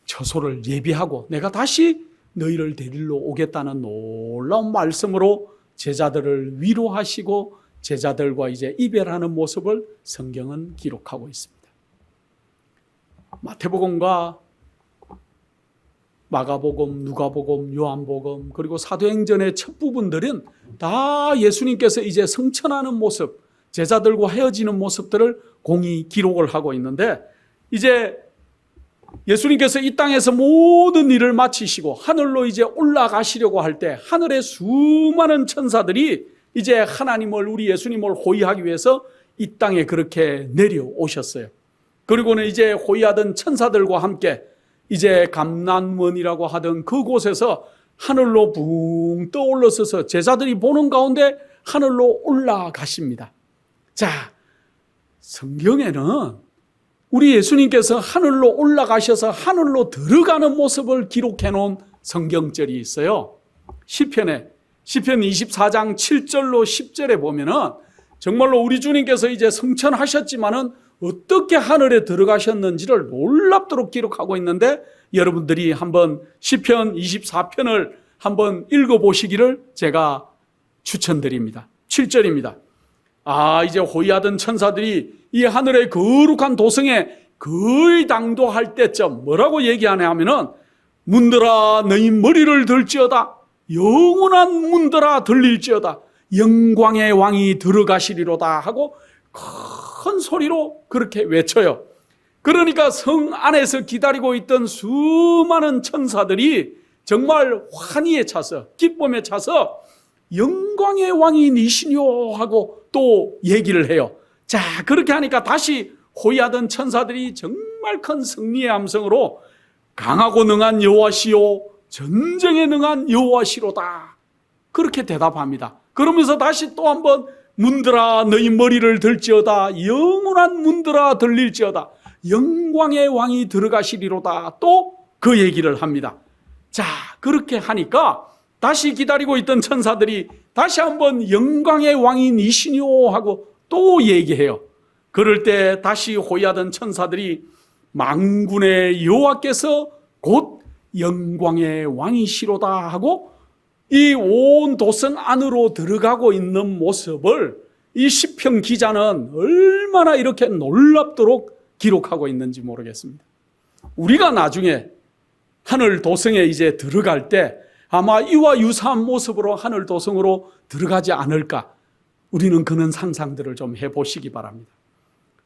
처소를 예비하고 내가 다시 너희를 데리러 오겠다는 놀라운 말씀으로 제자들을 위로하시고 제자들과 이제 이별하는 모습을 성경은 기록하고 있습니다. 마태복음과 마가복음, 누가복음, 요한복음, 그리고 사도행전의 첫 부분들은 다 예수님께서 이제 성천하는 모습, 제자들과 헤어지는 모습들을 공히 기록을 하고 있는데, 이제 예수님께서 이 땅에서 모든 일을 마치시고 하늘로 이제 올라가시려고 할 때 하늘의 수많은 천사들이 이제 하나님을, 우리 예수님을 호위하기 위해서 이 땅에 그렇게 내려오셨어요. 그리고는 이제 호위하던 천사들과 함께 이제 감난원이라고 하던 그곳에서 하늘로 붕 떠올라서서 제자들이 보는 가운데 하늘로 올라가십니다. 자, 성경에는 우리 예수님께서 하늘로 올라가셔서 하늘로 들어가는 모습을 기록해 놓은 성경절이 있어요. 시편 24장 7절로 10절에 보면은 정말로 우리 주님께서 이제 성천하셨지만은 어떻게 하늘에 들어가셨는지를 놀랍도록 기록하고 있는데, 여러분들이 한번 시편 24편을 한번 읽어보시기를 제가 추천드립니다. 7절입니다. 이제 호위하던 천사들이 이 하늘의 거룩한 도성에 거의 당도할 때쯤 뭐라고 얘기하냐 하면은, 문들아 너희 머리를 들지어다, 영원한 문들아 들릴지어다, 영광의 왕이 들어가시리로다 하고 큰 소리로 그렇게 외쳐요. 그러니까 성 안에서 기다리고 있던 수많은 천사들이 정말 환희에 차서, 기쁨에 차서 영광의 왕이 니시뇨 하고 또 얘기를 해요. 자, 그렇게 하니까 다시 호위하던 천사들이 정말 정말 큰 승리의 함성으로 강하고 능한 여호와시요 전쟁에 능한 여호와시로다 그렇게 대답합니다. 그러면서 다시 또 한번 문들아 너희 머리를 들지어다 영원한 문들아 들릴지어다 영광의 왕이 들어가시리로다 또 그 얘기를 합니다. 자, 그렇게 하니까 다시 기다리고 있던 천사들이 다시 한번 영광의 왕인 이시니오 하고 또 얘기해요. 그럴 때 다시 호위하던 천사들이 만군의 여호와께서 곧 영광의 왕이시로다 하고 이 온 도성 안으로 들어가고 있는 모습을 이 시편 기자는 얼마나 이렇게 놀랍도록 기록하고 있는지 모르겠습니다. 우리가 나중에 하늘 도성에 이제 들어갈 때 아마 이와 유사한 모습으로 하늘 도성으로 들어가지 않을까, 우리는 그런 상상들을 좀 해보시기 바랍니다.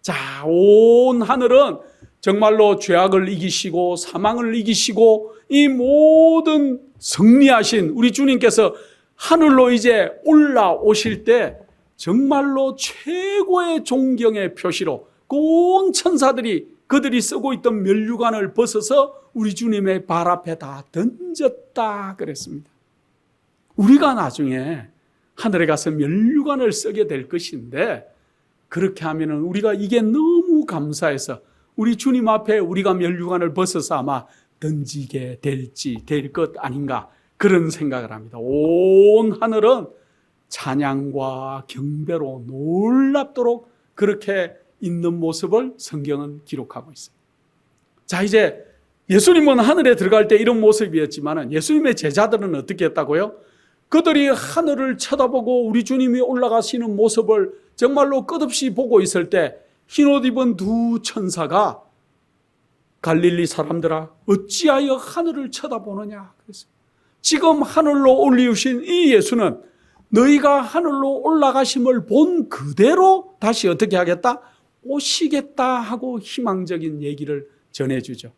자, 온 하늘은 정말로 죄악을 이기시고 사망을 이기시고 이 모든 승리하신 우리 주님께서 하늘로 이제 올라오실 때 정말로 최고의 존경의 표시로 그 온 천사들이 그들이 쓰고 있던 면류관을 벗어서 우리 주님의 발 앞에 다 던졌다 그랬습니다. 우리가 나중에 하늘에 가서 면류관을 쓰게 될 것인데 그렇게 하면은 우리가 이게 너무 감사해서 우리 주님 앞에 우리가 면류관을 벗어서 아마 던지게 될 것 아닌가 그런 생각을 합니다. 온 하늘은 찬양과 경배로 놀랍도록 그렇게 있는 모습을 성경은 기록하고 있어요. 자, 이제 예수님은 하늘에 들어갈 때 이런 모습이었지만 예수님의 제자들은 어떻게 했다고요? 그들이 하늘을 쳐다보고 우리 주님이 올라가시는 모습을 정말로 끝없이 보고 있을 때 흰옷 입은 두 천사가 갈릴리 사람들아 어찌하여 하늘을 쳐다보느냐 그랬어요. 지금 하늘로 올리우신 이 예수는 너희가 하늘로 올라가심을 본 그대로 다시 어떻게 하겠다? 오시겠다 하고 희망적인 얘기를 전해주죠.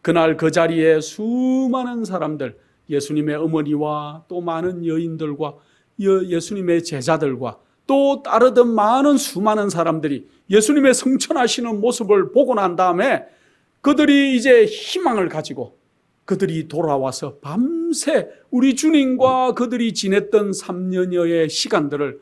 그날 그 자리에 수많은 사람들, 예수님의 어머니와 또 많은 여인들과 예수님의 제자들과 또 따르던 많은 수많은 사람들이 예수님의 성천하시는 모습을 보고 난 다음에 그들이 이제 희망을 가지고 그들이 돌아와서 밤새 우리 주님과 그들이 지냈던 3년여의 시간들을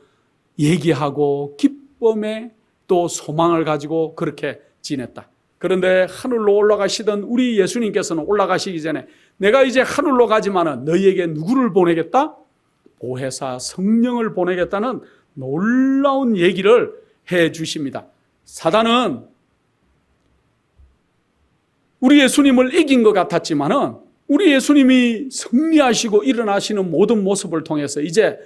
얘기하고 기쁨에 또 소망을 가지고 그렇게 지냈다. 그런데 하늘로 올라가시던 우리 예수님께서는 올라가시기 전에 내가 이제 하늘로 가지만은 너희에게 누구를 보내겠다? 보혜사 성령을 보내겠다는 놀라운 얘기를 해 주십니다. 사단은 우리 예수님을 이긴 것 같았지만은 우리 예수님이 승리하시고 일어나시는 모든 모습을 통해서 이제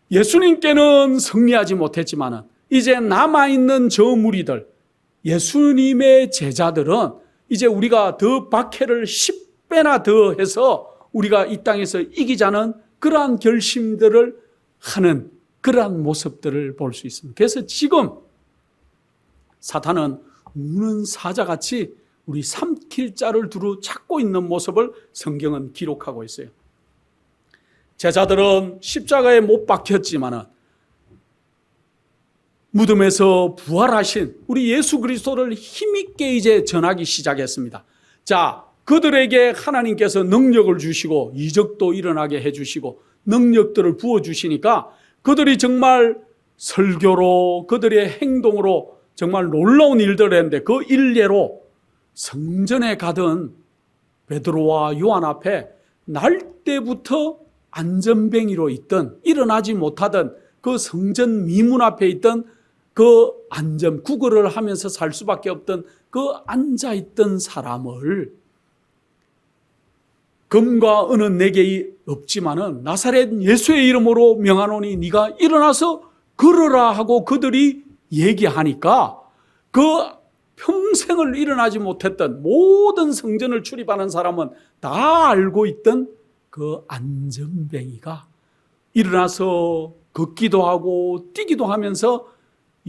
예수님께는 승리하지 못했지만은 이제 남아있는 저 무리들, 예수님의 제자들은 이제 우리가 더 박해를 10배나 더 해서 우리가 이 땅에서 이기자는 그러한 결심들을 하는 그러한 모습들을 볼 수 있습니다. 그래서 지금 사탄은 우는 사자같이 우리 삼킬 자를 두루 찾고 있는 모습을 성경은 기록하고 있어요. 제자들은 십자가에 못 박혔지만은 무덤에서 부활하신 우리 예수 그리스도를 힘있게 이제 전하기 시작했습니다. 자, 그들에게 하나님께서 능력을 주시고 이적도 일어나게 해주시고 능력들을 부어주시니까 그들이 정말 설교로 그들의 행동으로 정말 놀라운 일들을 했는데 그 일례로 성전에 가던 베드로와 요한 앞에 날 때부터 안전뱅이로 있던 일어나지 못하던 그 성전 미문 앞에 있던 그 구걸을 하면서 살 수밖에 없던 그 앉아있던 사람을 금과 은은 내게 없지만은 나사렛 예수의 이름으로 명하노니 네가 일어나서 걸으라 하고 그들이 얘기하니까 그 평생을 일어나지 못했던 모든 성전을 출입하는 사람은 다 알고 있던 그 안전뱅이가 일어나서 걷기도 하고 뛰기도 하면서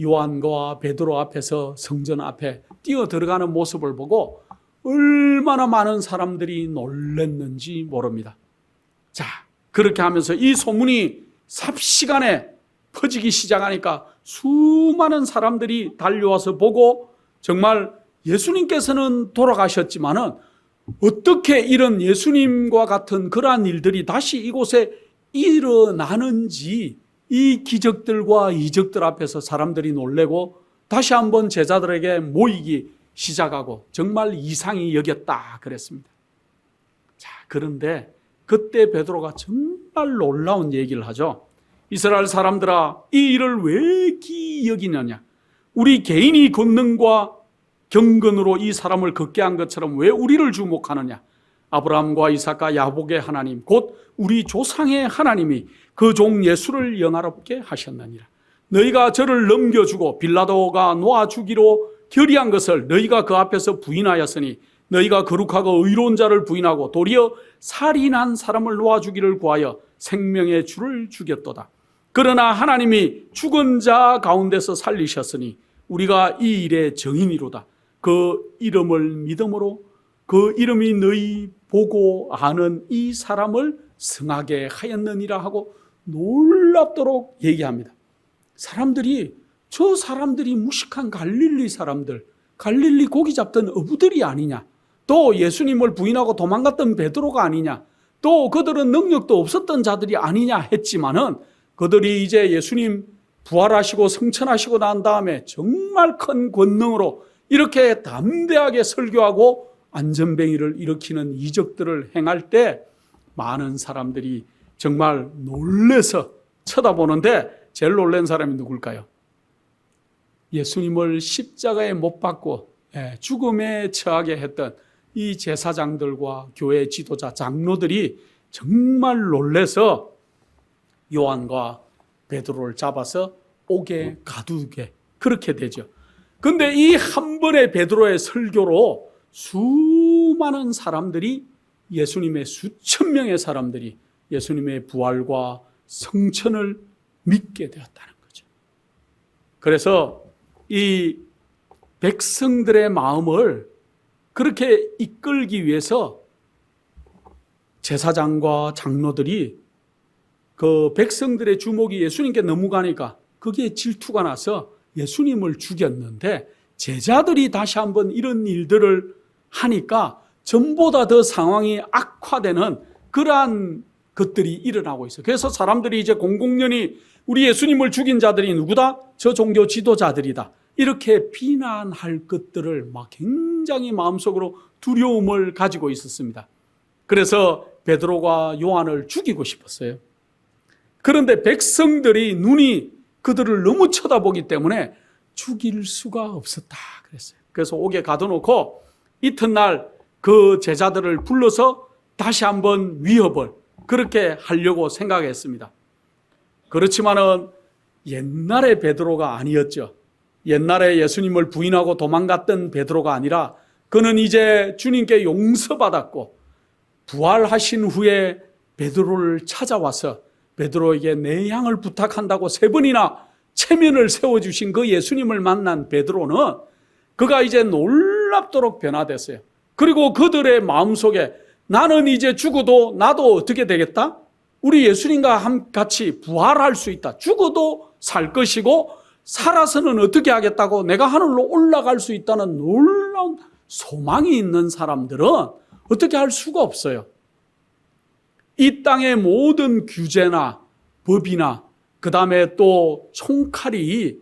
요한과 베드로 앞에서 성전 앞에 뛰어 들어가는 모습을 보고 얼마나 많은 사람들이 놀랐는지 모릅니다. 자, 그렇게 하면서 이 소문이 삽시간에 퍼지기 시작하니까 수많은 사람들이 달려와서 보고 정말 예수님께서는 돌아가셨지만은 어떻게 이런 예수님과 같은 그러한 일들이 다시 이곳에 일어나는지 이 기적들과 이적들 앞에서 사람들이 놀래고 다시 한번 제자들에게 모이기 시작하고 정말 이상히 여겼다 그랬습니다. 자, 그런데 그때 베드로가 정말 놀라운 얘기를 하죠. 이스라엘 사람들아, 이 일을 왜 기이 여기느냐? 우리 개인이 권능과 경건으로 이 사람을 걷게 한 것처럼 왜 우리를 주목하느냐? 아브라함과 이삭과 야곱의 하나님, 곧 우리 조상의 하나님이 그 종 예수를 영화롭게 하셨느니라. 너희가 저를 넘겨주고 빌라도가 놓아주기로 결의한 것을 너희가 그 앞에서 부인하였으니 너희가 거룩하고 의로운 자를 부인하고 도리어 살인한 사람을 놓아주기를 구하여 생명의 주를 죽였도다. 그러나 하나님이 죽은 자 가운데서 살리셨으니 우리가 이 일의 증인이로다. 그 이름을 믿음으로 그 이름이 너희 보고 아는 이 사람을 승하게 하였느니라 하고 놀랍도록 얘기합니다. 사람들이, 저 사람들이 무식한 갈릴리 사람들, 갈릴리 고기 잡던 어부들이 아니냐, 또 예수님을 부인하고 도망갔던 베드로가 아니냐, 또 그들은 능력도 없었던 자들이 아니냐 했지만은 그들이 이제 예수님 부활하시고 성천하시고 난 다음에 정말 큰 권능으로 이렇게 담대하게 설교하고 안전뱅이를 일으키는 이적들을 행할 때 많은 사람들이 정말 놀라서 쳐다보는데 제일 놀란 사람이 누굴까요? 예수님을 십자가에 못 박고 죽음에 처하게 했던 이 제사장들과 교회 지도자 장로들이 정말 놀라서 요한과 베드로를 잡아서 옥에 가두게 그렇게 되죠. 그런데 이 한 번의 베드로의 설교로 수많은 사람들이, 예수님의 수천 명의 사람들이 예수님의 부활과 성천을 믿게 되었다는 거죠. 그래서 이 백성들의 마음을 그렇게 이끌기 위해서 제사장과 장로들이 그 백성들의 주목이 예수님께 너무 가니까 그게 질투가 나서 예수님을 죽였는데, 제자들이 다시 한번 이런 일들을 하니까 전보다 더 상황이 악화되는 그러한 것들이 일어나고 있어요. 그래서 사람들이 이제 공공연히 우리 예수님을 죽인 자들이 누구다? 저 종교 지도자들이다. 이렇게 비난할 것들을 막 굉장히 마음속으로 두려움을 가지고 있었습니다. 그래서 베드로가 요한을 죽이고 싶었어요. 그런데 백성들이 눈이 그들을 너무 쳐다보기 때문에 죽일 수가 없었다 그랬어요. 그래서 옥에 가둬놓고 이튿날 그 제자들을 불러서 다시 한번 위협을 그렇게 하려고 생각했습니다. 그렇지만은 옛날의 베드로가 아니었죠. 옛날에 예수님을 부인하고 도망갔던 베드로가 아니라 그는 이제 주님께 용서받았고 부활하신 후에 베드로를 찾아와서 베드로에게 내 양을 부탁한다고 3번이나 체면을 세워주신 그 예수님을 만난 베드로는 그가 이제 놀랍도록 변화됐어요. 그리고 그들의 마음속에 나는 이제 죽어도 나도 어떻게 되겠다? 우리 예수님과 같이 부활할 수 있다. 죽어도 살 것이고 살아서는 어떻게 하겠다고 내가 하늘로 올라갈 수 있다는 놀라운 소망이 있는 사람들은 어떻게 할 수가 없어요. 이 땅의 모든 규제나 법이나 그 다음에 또 총칼이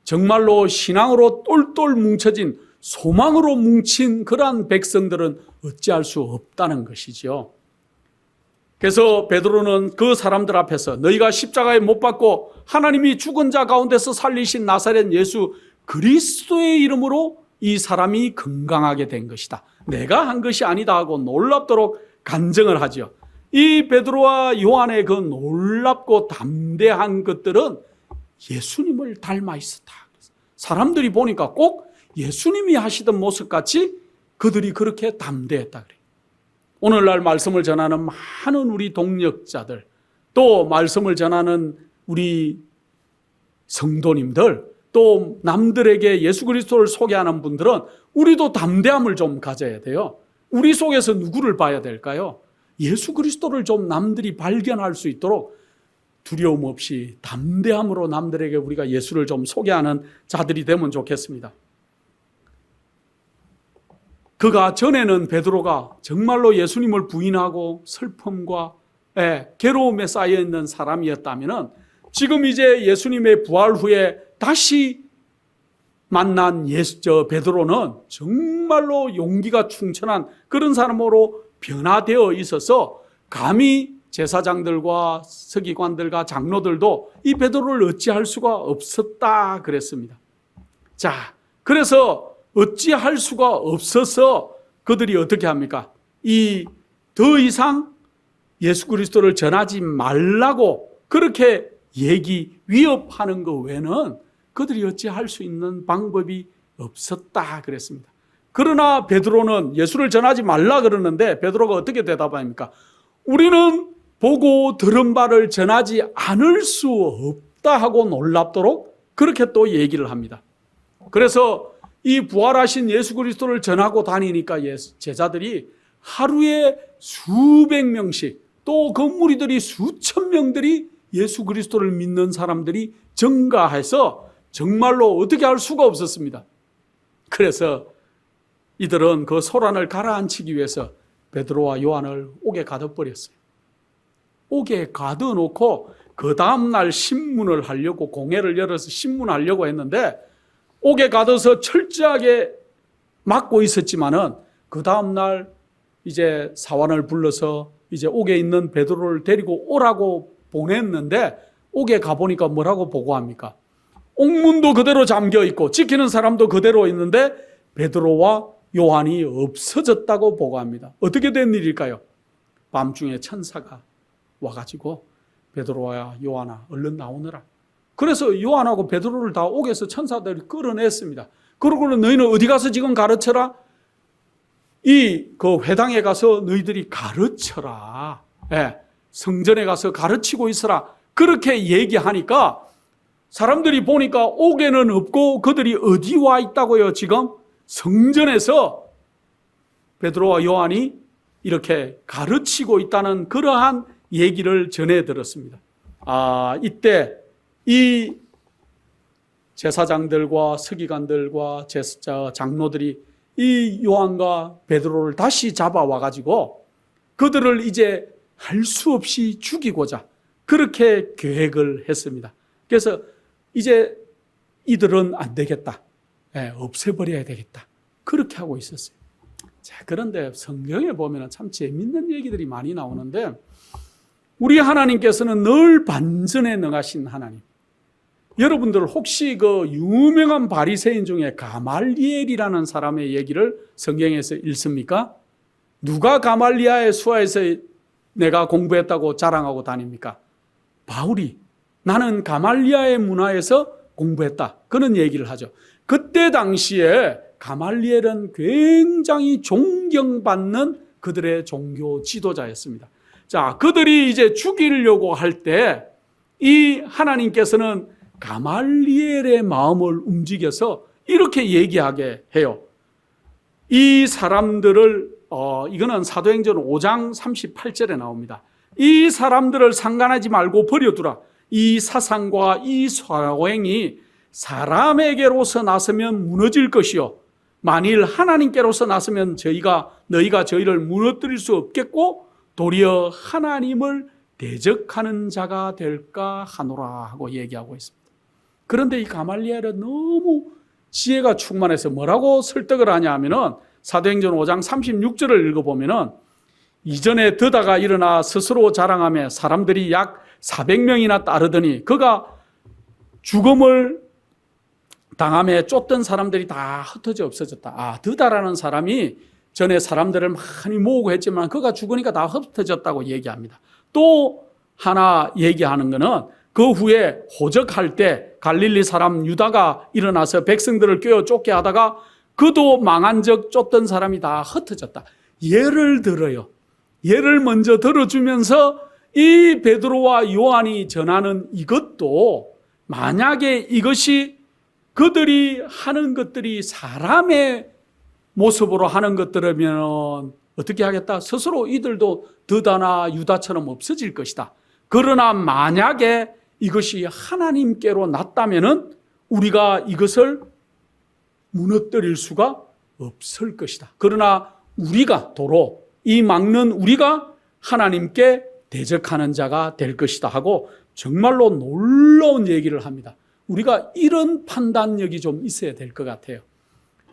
정말로 신앙으로 똘똘 뭉쳐진 소망으로 뭉친 그러한 백성들은 어찌할 수 없다는 것이죠. 그래서 베드로는 그 사람들 앞에서 너희가 십자가에 못 박고 하나님이 죽은 자 가운데서 살리신 나사렛 예수 그리스도의 이름으로 이 사람이 건강하게 된 것이다. 내가 한 것이 아니다 하고 놀랍도록 간증을 하죠. 이 베드로와 요한의 그 놀랍고 담대한 것들은 예수님을 닮아 있었다. 사람들이 보니까 꼭 예수님이 하시던 모습같이 그들이 그렇게 담대했다 그래요. 오늘날 말씀을 전하는 많은 우리 동역자들, 또 말씀을 전하는 우리 성도님들, 또 남들에게 예수 그리스도를 소개하는 분들은 우리도 담대함을 좀 가져야 돼요. 우리 속에서 누구를 봐야 될까요? 예수 그리스도를 좀 남들이 발견할 수 있도록 두려움 없이 담대함으로 남들에게 우리가 예수를 좀 소개하는 자들이 되면 좋겠습니다. 그가 전에는 베드로가 정말로 예수님을 부인하고 슬픔과 괴로움에 쌓여 있는 사람이었다면 지금 이제 예수님의 부활 후에 다시 만난 베드로는 정말로 용기가 충천한 그런 사람으로 변화되어 있어서 감히 제사장들과 서기관들과 장로들도 이 베드로를 어찌할 수가 없었다 그랬습니다. 자, 그래서 어찌할 수가 없어서 그들이 어떻게 합니까? 더 이상 예수 그리스도를 전하지 말라고 그렇게 위협하는 것 외에는 그들이 어찌할 수 있는 방법이 없었다 그랬습니다. 그러나 베드로는 예수를 전하지 말라 그러는데 베드로가 어떻게 대답합니까? 우리는 보고 들은 바를 전하지 않을 수 없다 하고 놀랍도록 그렇게 또 얘기를 합니다. 그래서 이 부활하신 예수 그리스도를 전하고 다니니까 제자들이 하루에 수백 명씩 또 그 무리들이 수천 명들이 예수 그리스도를 믿는 사람들이 증가해서 정말로 어떻게 할 수가 없었습니다. 그래서 이들은 그 소란을 가라앉히기 위해서 베드로와 요한을 옥에 가둬버렸어요. 옥에 가둬놓고 그 다음날 신문을 하려고 공회를 열어서 신문하려고 했는데 옥에 가둬서 철저하게 막고 있었지만은 그 다음날 이제 사환을 불러서 이제 옥에 있는 베드로를 데리고 오라고 보냈는데 옥에 가보니까 뭐라고 보고합니까? 옥문도 그대로 잠겨 있고 지키는 사람도 그대로 있는데 베드로와 요한이 없어졌다고 보고합니다. 어떻게 된 일일까요? 밤중에 천사가 와가지고 베드로와 요한아 얼른 나오너라. 그래서 요한하고 베드로를 다 옥에서 천사들이 끌어냈습니다. 그러고는 너희는 어디 가서 지금 가르쳐라? 그 회당에 가서 너희들이 가르쳐라. 성전에 가서 가르치고 있어라. 그렇게 얘기하니까 사람들이 보니까 옥에는 없고 그들이 어디 와 있다고요? 지금 성전에서 베드로와 요한이 이렇게 가르치고 있다는 그러한 얘기를 전해 들었습니다. 이때 이 제사장들과 서기관들과 장로들이 이 요한과 베드로를 다시 잡아와 가지고 그들을 이제 할 수 없이 죽이고자 그렇게 계획을 했습니다. 그래서 이제 이들은 안 되겠다. 없애버려야 되겠다. 그렇게 하고 있었어요. 자, 그런데 성경에 보면 참 재밌는 얘기들이 많이 나오는데 우리 하나님께서는 늘 반전에 능하신 하나님. 여러분들 혹시 그 유명한 바리새인 중에 가말리엘이라는 사람의 얘기를 성경에서 읽습니까? 누가 가말리아의 수하에서 내가 공부했다고 자랑하고 다닙니까? 바울이 나는 가말리아의 문화에서 공부했다. 그런 얘기를 하죠. 그때 당시에 가말리엘은 굉장히 존경받는 그들의 종교 지도자였습니다. 자, 그들이 이제 죽이려고 할 때 이 하나님께서는 가말리엘의 마음을 움직여서 이렇게 얘기하게 해요. 이 사람들을 이거는 사도행전 5장 38절에 나옵니다. 이 사람들을 상관하지 말고 버려두라. 이 사상과 이 사고행이 사람에게로서 나서면 무너질 것이요 만일 하나님께로서 나서면 너희가 저희를 무너뜨릴 수 없겠고 도리어 하나님을 대적하는 자가 될까 하노라 하고 얘기하고 있습니다. 그런데 이 가말리엘은 너무 지혜가 충만해서 뭐라고 설득을 하냐 하면은 사도행전 5장 36절을 읽어보면은 이전에 드다가 일어나 스스로 자랑하며 사람들이 약 400명이나 따르더니 그가 죽음을 당함에 쫓던 사람들이 다 흩어져 없어졌다. 드다라는 사람이 전에 사람들을 많이 모으고 했지만 그가 죽으니까 다 흩어졌다고 얘기합니다. 또 하나 얘기하는 거는 그 후에 호적할 때 갈릴리 사람 유다가 일어나서 백성들을 꿰어 쫓게 하다가 그도 망한 적 쫓던 사람이 다 흩어졌다. 예를 들어요. 예를 먼저 들어주면서 이 베드로와 요한이 전하는 이것도 만약에 이것이 그들이 하는 것들이 사람의 모습으로 하는 것들이면 어떻게 하겠다? 스스로 이들도 드다나 유다처럼 없어질 것이다. 그러나 만약에 이것이 하나님께로 났다면은 우리가 이것을 무너뜨릴 수가 없을 것이다. 그러나 우리가 도로 이 막는 우리가 하나님께 대적하는 자가 될 것이다 하고 정말로 놀라운 얘기를 합니다. 우리가 이런 판단력이 좀 있어야 될 것 같아요.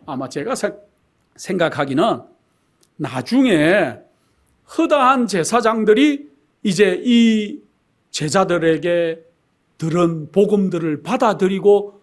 아마 제가 생각하기는 나중에 허다한 제사장들이 이제 이 제자들에게 들은 복음들을 받아들이고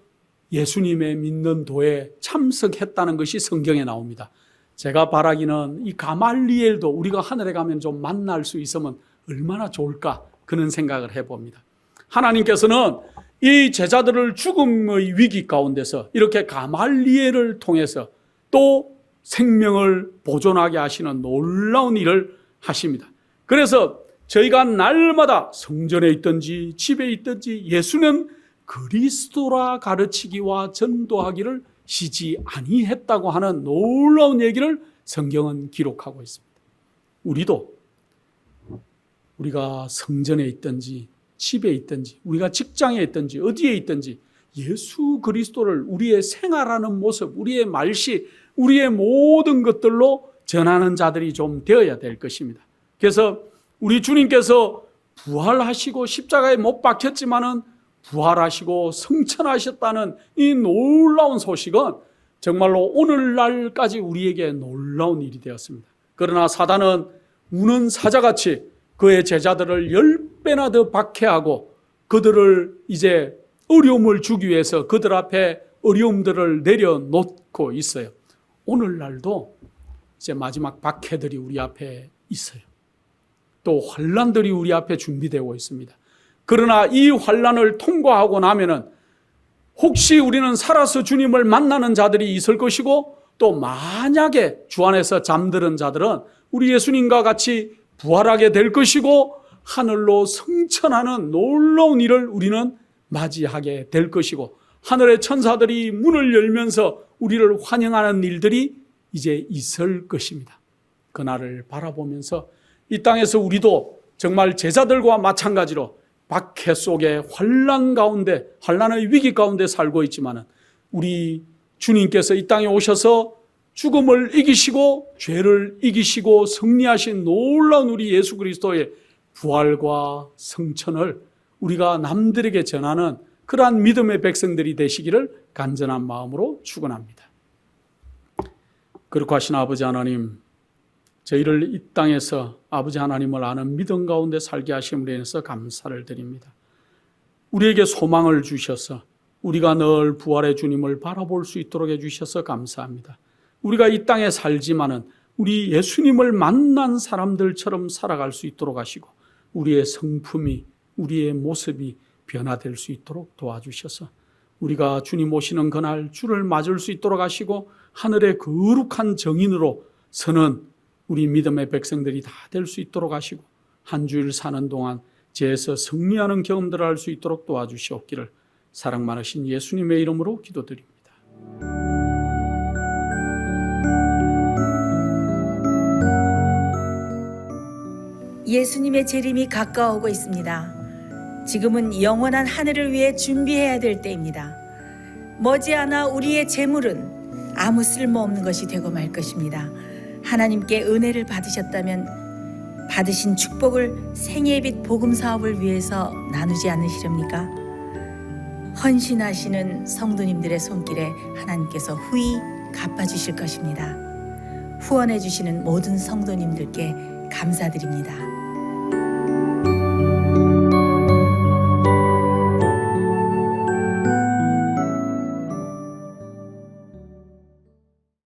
예수님의 믿는 도에 참석했다는 것이 성경에 나옵니다. 제가 바라기는 이 가말리엘도 우리가 하늘에 가면 좀 만날 수 있으면 얼마나 좋을까 그런 생각을 해봅니다. 하나님께서는 이 제자들을 죽음의 위기 가운데서 이렇게 가말리엘을 통해서 또 생명을 보존하게 하시는 놀라운 일을 하십니다. 그래서 저희가 날마다 성전에 있든지 집에 있든지 예수는 그리스도라 가르치기와 전도하기를 쉬지 아니했다고 하는 놀라운 얘기를 성경은 기록하고 있습니다. 우리가 성전에 있든지 집에 있든지 우리가 직장에 있든지 어디에 있든지 예수 그리스도를 우리의 생활하는 모습, 우리의 말씨, 우리의 모든 것들로 전하는 자들이 좀 되어야 될 것입니다. 그래서 우리 주님께서 부활하시고 십자가에 못 박혔지만은 부활하시고 승천하셨다는 이 놀라운 소식은 정말로 오늘날까지 우리에게 놀라운 일이 되었습니다. 그러나 사단은 우는 사자같이 그의 제자들을 10배나 더 박해하고 그들을 이제 어려움을 주기 위해서 그들 앞에 어려움들을 내려놓고 있어요. 오늘날도 이제 마지막 박해들이 우리 앞에 있어요. 또 환난들이 우리 앞에 준비되고 있습니다. 그러나 이 환난을 통과하고 나면은 혹시 우리는 살아서 주님을 만나는 자들이 있을 것이고 또 만약에 주 안에서 잠드는 자들은 우리 예수님과 같이 부활하게 될 것이고 하늘로 승천하는 놀라운 일을 우리는 맞이하게 될 것이고 하늘의 천사들이 문을 열면서 우리를 환영하는 일들이 이제 있을 것입니다. 그날을 바라보면서 이 땅에서 우리도 정말 제자들과 마찬가지로 박해 속에 환난 가운데, 환난의 위기 가운데 살고 있지만 우리 주님께서 이 땅에 오셔서 죽음을 이기시고 죄를 이기시고 승리하신 놀라운 우리 예수 그리스도의 부활과 승천을 우리가 남들에게 전하는 그러한 믿음의 백성들이 되시기를 간절한 마음으로 축원합니다. 그렇게 하신 아버지 하나님, 저희를 이 땅에서 아버지 하나님을 아는 믿음 가운데 살게 하심으로 인해서 감사를 드립니다. 우리에게 소망을 주셔서 우리가 늘 부활의 주님을 바라볼 수 있도록 해주셔서 감사합니다. 우리가 이 땅에 살지만은 우리 예수님을 만난 사람들처럼 살아갈 수 있도록 하시고 우리의 성품이, 우리의 모습이 변화될 수 있도록 도와주셔서 우리가 주님 오시는 그날 주를 맞을 수 있도록 하시고 하늘의 거룩한 정인으로 서는 우리 믿음의 백성들이 다 될 수 있도록 하시고 한 주일 사는 동안 죄에서 승리하는 경험들을 할 수 있도록 도와주시옵기를 사랑 많으신 예수님의 이름으로 기도드립니다. 예수님의 재림이 가까워오고 있습니다. 지금은 영원한 하늘을 위해 준비해야 될 때입니다. 머지않아 우리의 재물은 아무 쓸모없는 것이 되고 말 것입니다. 하나님께 은혜를 받으셨다면 받으신 축복을 생애빛 복음 사업을 위해서 나누지 않으시렵니까? 헌신하시는 성도님들의 손길에 하나님께서 후히 갚아주실 것입니다. 후원해 주시는 모든 성도님들께 감사드립니다.